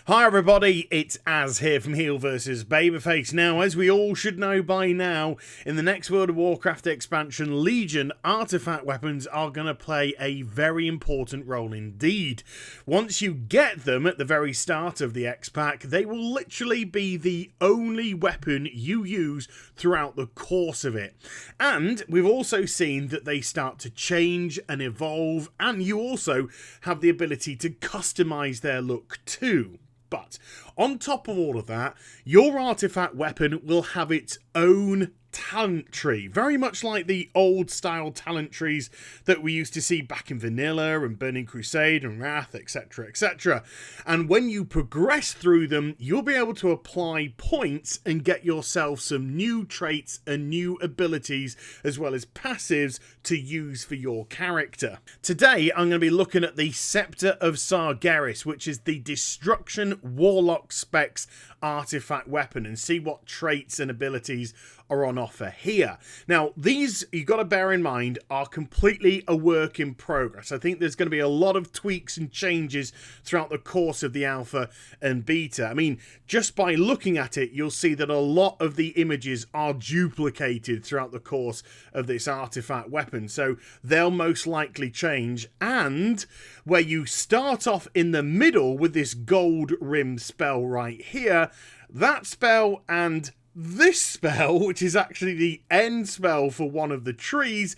Hi everybody, it's Az here from HeelvsBabyface. Now, as we all should know by now, in the next World of Warcraft expansion, Legion artifact weapons are going to play a very important role indeed. Once you get them at the very start of the X-Pack, they will literally be the only weapon you use throughout the course of it. And we've also seen that they start to change and evolve, and you also have the ability to customize their look too. But on top of all of that, your artifact weapon will have its own talent tree, very much like the old style talent trees that we used to see back in Vanilla and Burning Crusade and Wrath, etc, etc. And when you progress through them, you'll be able to apply points and get yourself some new traits and new abilities as well as passives to use for your character. Today I'm going to be looking at the Scepter of Sargeras, which is the Destruction Warlock specs artifact weapon, and see what traits and abilities are on offer here. Now, these, you've got to bear in mind, are completely a work in progress. I think there's going to be a lot of tweaks and changes throughout the course of the alpha and beta. I mean, just by looking at it, you'll see that a lot of the images are duplicated throughout the course of this artifact weapon, so they'll most likely change. And where you start off in the middle with this gold rim spell right here, that spell and this spell, which is actually the end spell for one of the trees,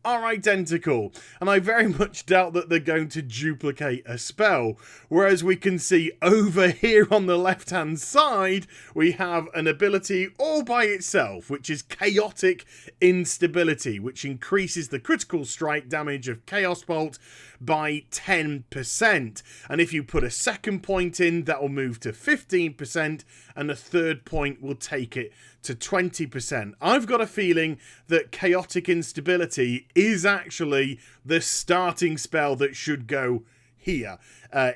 are identical, and I very much doubt that they're going to duplicate a spell. Whereas we can see over here on the left hand side we have an ability all by itself, which is Chaotic Instability, which increases the critical strike damage of Chaos Bolt by 10%, and if you put a second point in, that will move to 15%, and a third point will take it to 20%. I've got a feeling that Chaotic Instability is actually the starting spell that should go here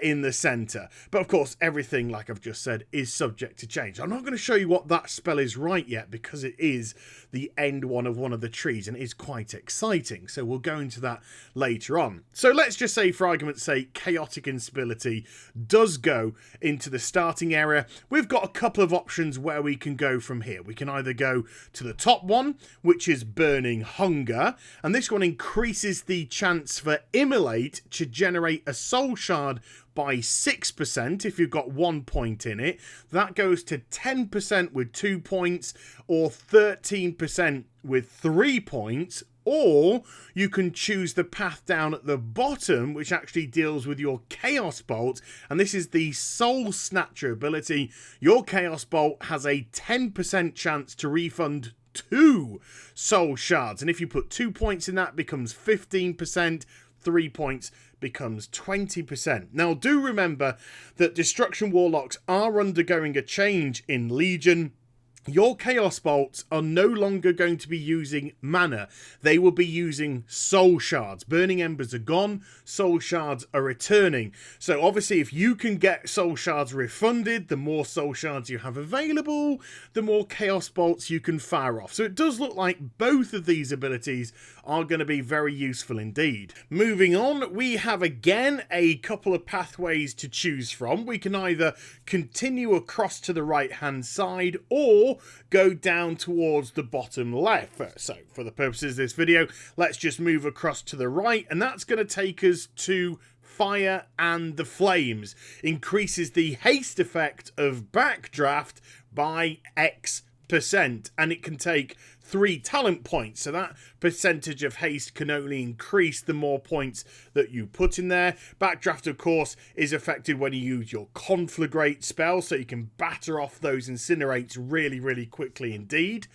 in the center, but of course everything, like I've just said, is subject to change. I'm not going to show you what that spell is right yet because it is the end one of the trees and it is quite exciting, so we'll go into that later on. So let's just say, for argument's sake, Chaotic Instability does go into the starting area. We've got a couple of options where we can go from here. We can either go to the top one, which is Burning Hunger, and this one increases the chance for Immolate to generate a soul shard by 6% if you've got 1 point in it. That goes to 10% with 2 points, or 13% with 3 points. Or you can choose the path down at the bottom, which actually deals with your Chaos Bolt, and this is the Soul Snatcher ability. Your Chaos Bolt has a 10% chance to refund 2 soul shards, and if you put 2 points in, that it becomes 15%, 3 points becomes 20%. Now, do remember that Destruction Warlocks are undergoing a change in Legion. Your Chaos Bolts are no longer going to be using mana. They will be using Soul Shards. Burning Embers are gone. Soul Shards are returning. So obviously, if you can get Soul Shards refunded, the more Soul Shards you have available, the more Chaos Bolts you can fire off. So it does look like both of these abilities are going to be very useful indeed. Moving on, we have again a couple of pathways to choose from. We can either continue across to the right hand side or go down towards the bottom left. So for the purposes of this video, let's just move across to the right, and that's going to take us to Fire and the Flames. Increases the haste effect of Backdraft by X%, and it can take 3 talent points, so that percentage of haste can only increase the more points that you put in there. Backdraft, of course, is affected when you use your Conflagration spell, so you can batter off those incinerates really quickly indeed.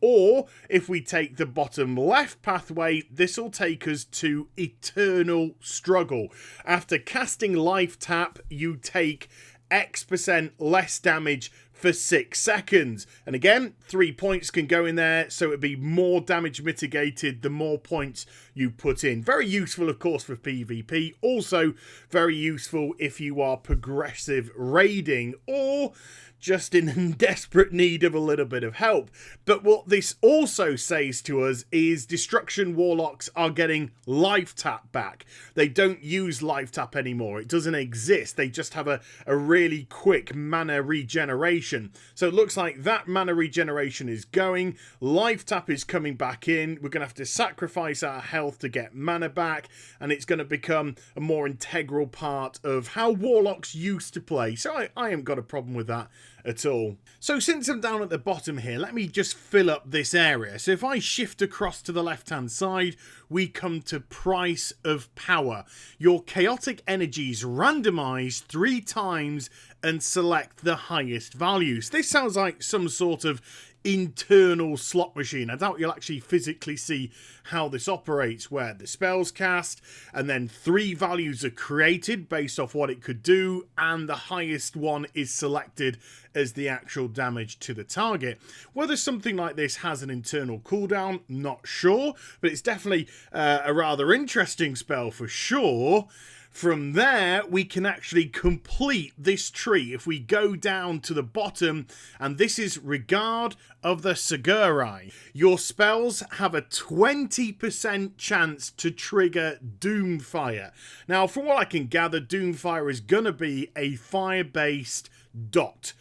Or if we take the bottom left pathway, this will take us to Eternal Struggle. After casting Life Tap, you take X% less damage for 6 seconds. And again, 3 points can go in there, so it'd be more damage mitigated the more points you put in. Very useful, of course, for PvP. Also very useful if you are progressive raiding or just in desperate need of a little bit of help. But what this also says to us is Destruction Warlocks are getting life tap back. They don't use life tap anymore. It doesn't exist. They just have a really quick mana regeneration. So it looks like that mana regeneration is going. Life tap is coming back in. We're going to have to sacrifice our health to get mana back, and it's going to become a more integral part of how Warlocks used to play. So I haven't got a problem with that at all. So since I'm down at the bottom here, let me just fill up this area. So if I shift across to the left hand side, we come to price of power. Your chaotic energies randomized 3 times and select the highest values. This sounds like some sort of internal slot machine. I doubt you'll actually physically see how this operates, where the spells cast and then 3 values are created based off what it could do, and the highest one is selected as the actual damage to the target. Whether something like this has an internal cooldown, not sure, but it's definitely a rather interesting spell for sure. From there, we can actually complete this tree. If we go down to the bottom, and this is Regard of the Segurai. Your spells have a 20% chance to trigger Doomfire. Now, from what I can gather, Doomfire is going to be a fire-based dot.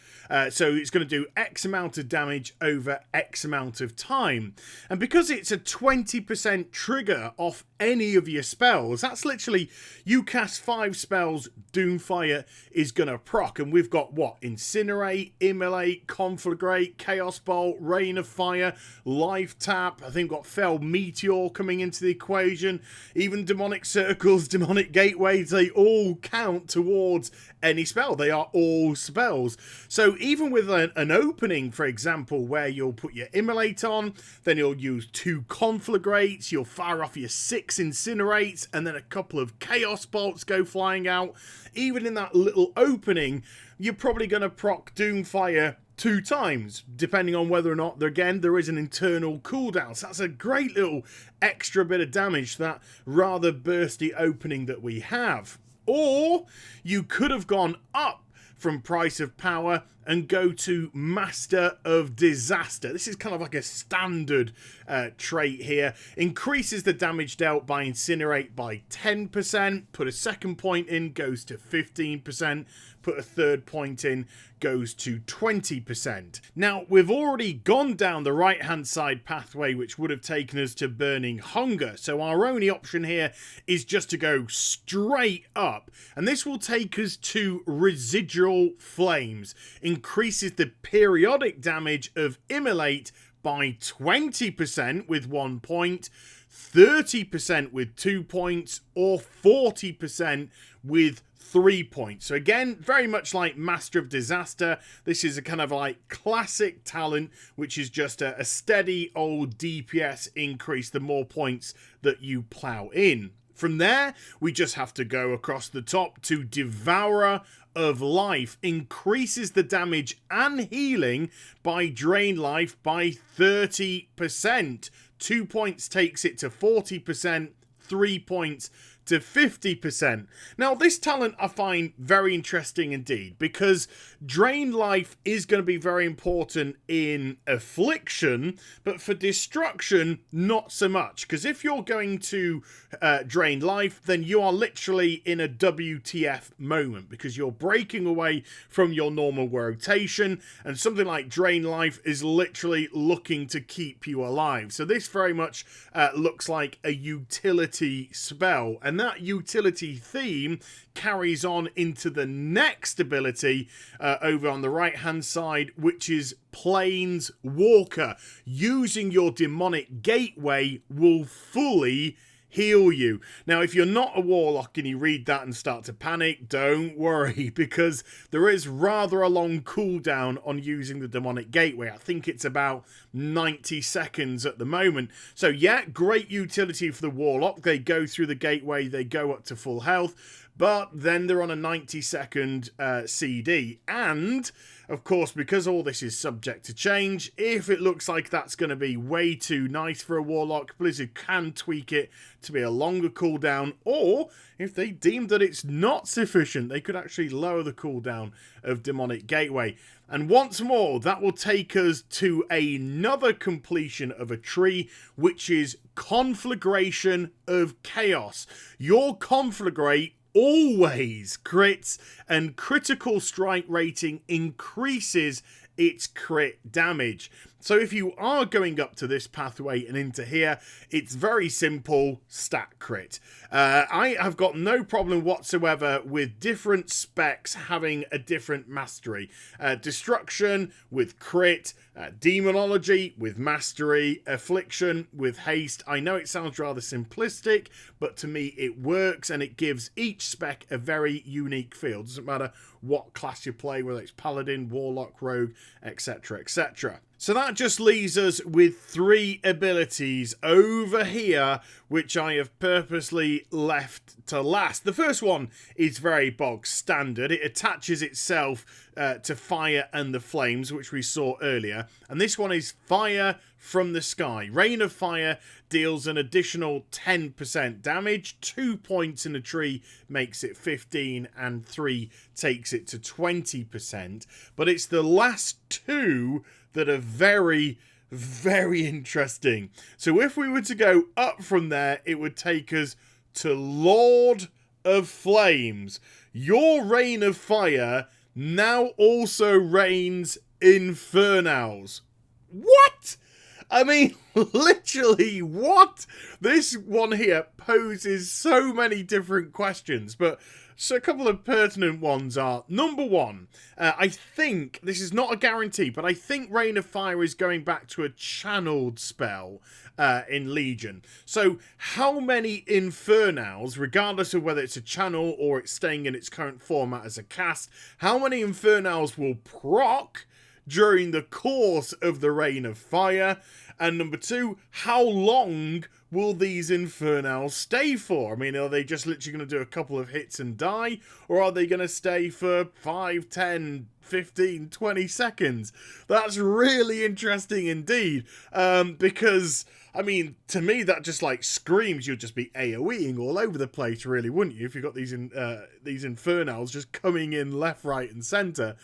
So it's going to do X amount of damage over X amount of time. And because it's a 20% trigger off any of your spells, that's literally, you cast 5 spells, Doomfire is going to proc. And we've got what? Incinerate, Immolate, Conflagrate, Chaos Bolt, Rain of Fire, Life Tap. I think we've got Fell Meteor coming into the equation. Even Demonic Circles, Demonic Gateways, they all count towards any spell. They are all spells. So even with an opening, for example, where you'll put your Immolate on, then you'll use 2 Conflagrates, you'll fire off your 6 Incinerates, and then a couple of Chaos Bolts go flying out. Even in that little opening, you're probably going to proc Doomfire 2 times, depending on whether or not, again, there is an internal cooldown. So that's a great little extra bit of damage to that rather bursty opening that we have. Or you could have gone up from Price of Power and go to Master of Disaster. This is kind of like a standard trait here. Increases the damage dealt by Incinerate by 10%. Put a second point in, goes to 15%. Put a third point in, goes to 20%. Now, we've already gone down the right-hand side pathway, which would have taken us to Burning Hunger. So our only option here is just to go straight up. And this will take us to Residual Flames. Increases the periodic damage of Immolate by 20% with 1 point, 30% with 2 points, or 40% with 3 points. So again, very much like Master of Disaster, this is a kind of like classic talent, which is just a steady old DPS increase the more points that you plow in. From there, we just have to go across the top to Devourer of Life. Increases the damage and healing by Drain Life by 30%. 2 points takes it to 40%, 3 points to 50%. Now, this talent I find very interesting indeed, because Drain Life is going to be very important in Affliction, but for Destruction, not so much. Because if you're going to Drain Life, then you are literally in a WTF moment, because you're breaking away from your normal rotation, and something like Drain Life is literally looking to keep you alive. So this very much looks like a utility spell, and that utility theme carries on into the next ability over on the right hand side, which is Plains Walker. Using your demonic gateway will fully heal you. Now, if you're not a Warlock and you read that and start to panic, don't worry, because there is rather a long cooldown on using the demonic gateway. I think it's about 90 seconds at the moment. So yeah, great utility for the Warlock. They go through the gateway, they go up to full health. but then they're on a 90-second CD. And, of course, because all this is subject to change, if it looks like that's going to be way too nice for a Warlock, Blizzard can tweak it to be a longer cooldown, or if they deem that it's not sufficient, they could actually lower the cooldown of Demonic Gateway. And once more, that will take us to another completion of a tree, which is Conflagration of Chaos. Your Conflagrate always crits, and critical strike rating increases its crit damage. So if you are going up to this pathway and into here, it's very simple, stat crit. I have got no problem whatsoever with different specs having a different mastery. Destruction with crit, Demonology with mastery, Affliction with haste. I know it sounds rather simplistic, but to me it works, and it gives each spec a very unique feel. Doesn't matter what class you play, whether it's Paladin, Warlock, Rogue, etc, etc. So that just leaves us with 3 abilities over here, which I have purposely left to last. The first one is very bog standard. It attaches itself to fire and the flames, which we saw earlier. And this one is Fire from the Sky. Rain of Fire deals an additional 10% damage. 2 points in a tree makes it 15, and 3 takes it to 20%. But it's the last 2 that are very, very interesting. So if we were to go up from there, it would take us to Lord of Flames. Your Rain of Fire now also rains Infernals. What? I mean, literally, what? This one here poses so many different questions, but so a couple of pertinent ones are, number one, I think, this is not a guarantee, but I think Rain of Fire is going back to a channeled spell in Legion. So how many Infernals, regardless of whether it's a channel or it's staying in its current format as a cast, how many Infernals will proc during the course of the Rain of Fire? And number two, how long will these Infernals stay for? I mean, are they just literally going to do a couple of hits and die? Or are they going to stay for 5, 10, 15, 20 seconds? That's really interesting indeed. Because, I mean, to me, that just like screams you'd just be AoEing all over the place, really, wouldn't you? If you've got these Infernals just coming in left, right, and centre.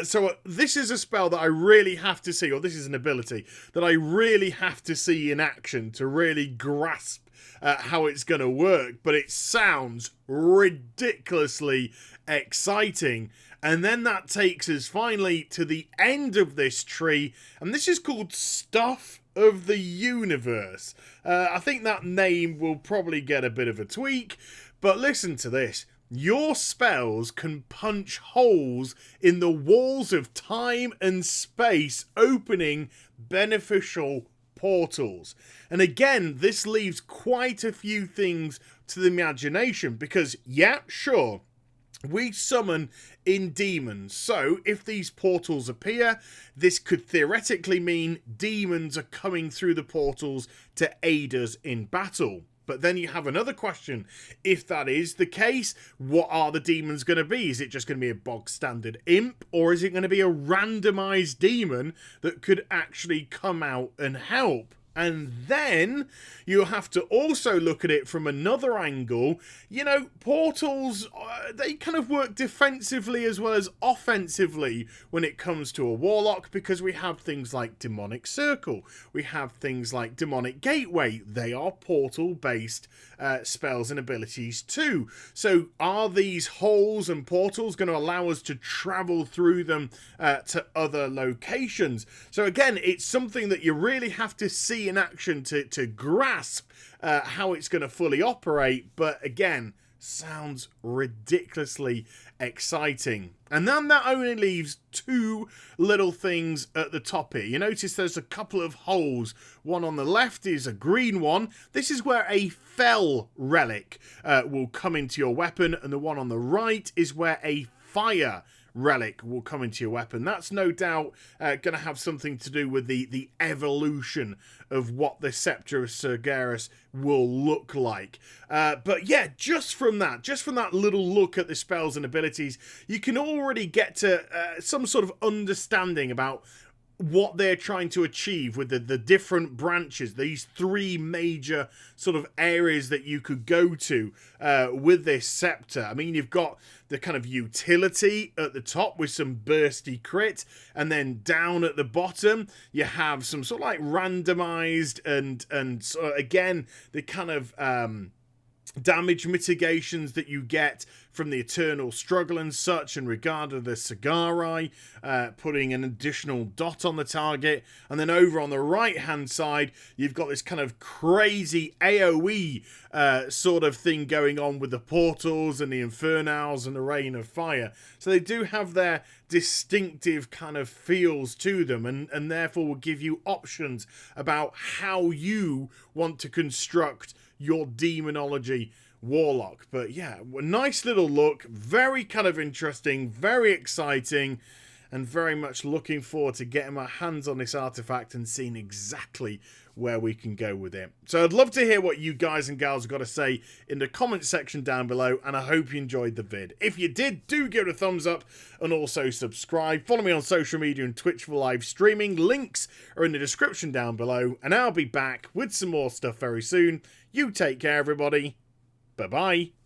So this is a spell that I really have to see, or this is an ability that I really have to see in action to really grasp how it's going to work. But it sounds ridiculously exciting. And then that takes us finally to the end of this tree, and this is called Stuff of the Universe. I think that name will probably get a bit of a tweak, but listen to this. Your spells can punch holes in the walls of time and space, opening beneficial portals. And again, this leaves quite a few things to the imagination, because, yeah, sure, we summon in demons. So if these portals appear, this could theoretically mean demons are coming through the portals to aid us in battle. But then you have another question. If that is the case, what are the demons going to be? Is it just going to be a bog standard imp, or is it going to be a randomized demon that could actually come out and help? And then you have to also look at it from another angle. You know, portals, they kind of work defensively as well as offensively when it comes to a Warlock, because we have things like Demonic Circle. We have things like Demonic Gateway. They are portal-based spells and abilities too. So are these holes and portals going to allow us to travel through them to other locations? So again, it's something that you really have to see in action to grasp how it's going to fully operate. But again, sounds ridiculously exciting. And then that only leaves 2 little things at the top here. You notice there's a couple of holes. One on the left is a green one. This is where a Fel relic will come into your weapon, and the one on the right is where a Fire relic will come into your weapon. That's no doubt going to have something to do with the evolution of what the Scepter of Sargeras will look like. But yeah, just from that little look at the spells and abilities, you can already get to some sort of understanding about what they're trying to achieve with the different branches, these three major sort of areas that you could go to with this scepter. I mean, you've got the kind of utility at the top with some bursty crit, and then down at the bottom you have some sort of like randomized and so again the kind of damage mitigations that you get from the Eternal Struggle and such, and regarding the Sagari, putting an additional dot on the target. And then over on the right hand side you've got this kind of crazy AoE sort of thing going on with the portals and the infernals and the rain of fire. So they do have their distinctive kind of feels to them, and therefore will give you options about how you want to construct your demonology Warlock. But yeah, a nice little look, very kind of interesting, very exciting, and very much looking forward to getting my hands on this artifact and seeing exactly where we can go with it. So I'd love to hear what you guys and gals have got to say in the comment section down below, and I hope you enjoyed the vid. If you did, do give it a thumbs up and also subscribe. Follow me on social media and Twitch for live streaming. Links are in the description down below, and I'll be back with some more stuff very soon. You take care, everybody. Bye-bye.